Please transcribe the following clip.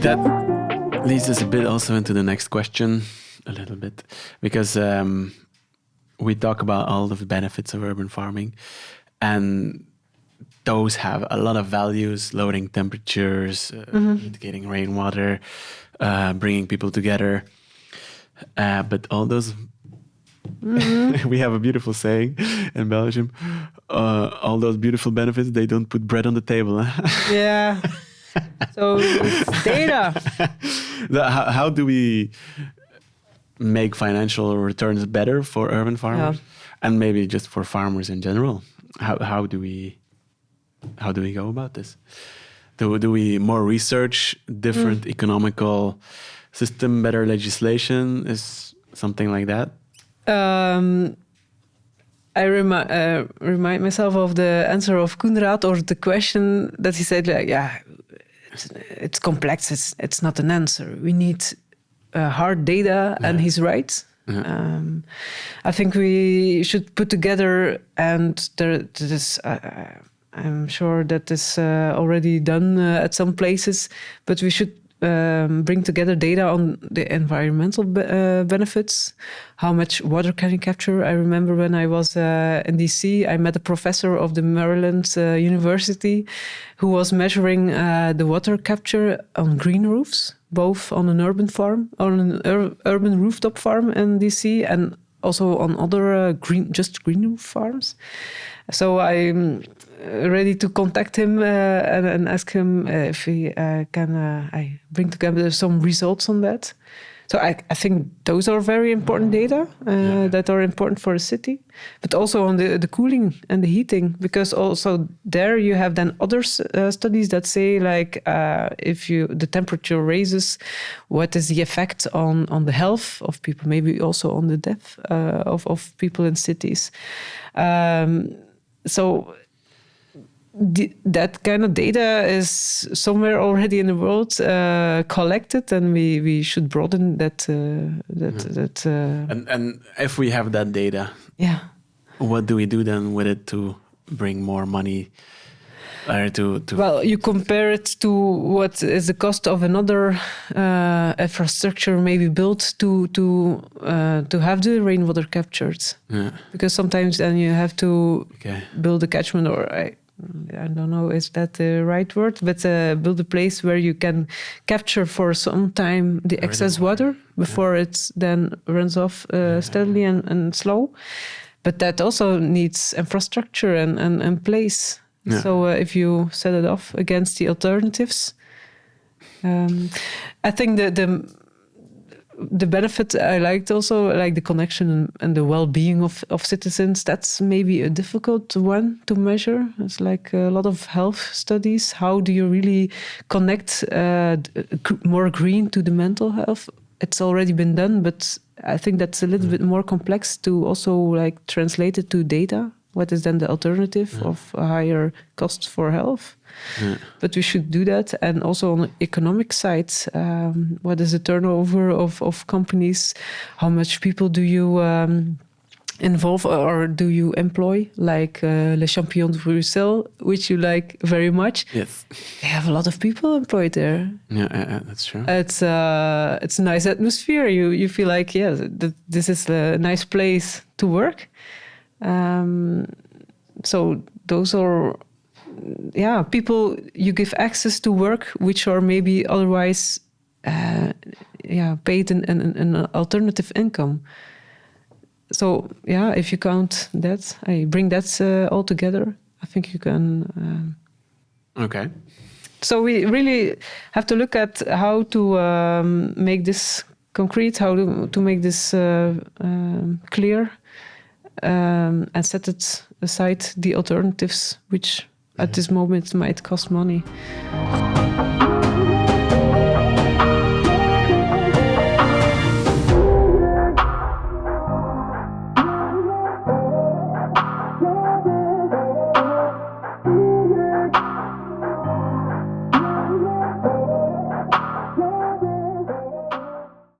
That leads us a bit also into the next question, a little bit, because we talk about all of the benefits of urban farming, and those have a lot of values: lowering temperatures, mitigating rainwater, bringing people together. But all those, we have a beautiful saying in Belgium: all those beautiful benefits, they don't put bread on the table. Yeah. So it's data. How do we make financial returns better for urban farmers, and maybe just for farmers in general? How do we go about this? Do we more research, different economical system, better legislation, is something like that? I remind myself of the answer of Koenraad, or the question that he said, like, it's complex. It's not an answer. We need hard data, and he's right. I think we should put together, and I'm sure that is already done at some places, but we should bring together data on the environmental benefits. How much water can you capture? I remember when I was in DC, I met a professor of the Maryland University who was measuring the water capture on green roofs, both on an urban farm, on an urban rooftop farm in DC, and also on other green roof farms. So I'm ready to contact him and ask him if he can bring together some results on that. So I think those are very important data that are important for a city, but also on the cooling and the heating, because also there you have then other studies that say, like, if the temperature raises, what is the effect on the health of people, maybe also on the death of people in cities. So that kind of data is somewhere already in the world collected, and we should broaden that. And if we have that data, what do we do then with it to bring more money? Well, you compare it to what is the cost of another infrastructure maybe built to have the rainwater captured. Because sometimes then you have to build a catchment, or I don't know, is that the right word? But build a place where you can capture for some time the excess water before it then runs off steadily and slow. But that also needs infrastructure and place. Yeah. So if you set it off against the alternatives, I think the benefit I liked also, like the connection and the well-being of citizens. That's maybe a difficult one to measure. It's like a lot of health studies. How do you really connect more green to the mental health? It's already been done, but I think that's a little bit more complex to also like translate it to data. What is then the alternative of a higher cost for health? But we should do that. And also on the economic side, what is the turnover of companies? How much people do you involve or do you employ? Like Les Champions de Bruxelles, which you like very much. Yes. They have a lot of people employed there. Yeah, that's true. It's a nice atmosphere. You feel like, this is a nice place to work. So those are, people you give access to work, which are maybe otherwise, paid in an alternative income. So if you count that, I bring that all together, I think you can. Okay. So we really have to look at how to make this concrete, how to make this clear. And set it aside the alternatives, which at this moment might cost money.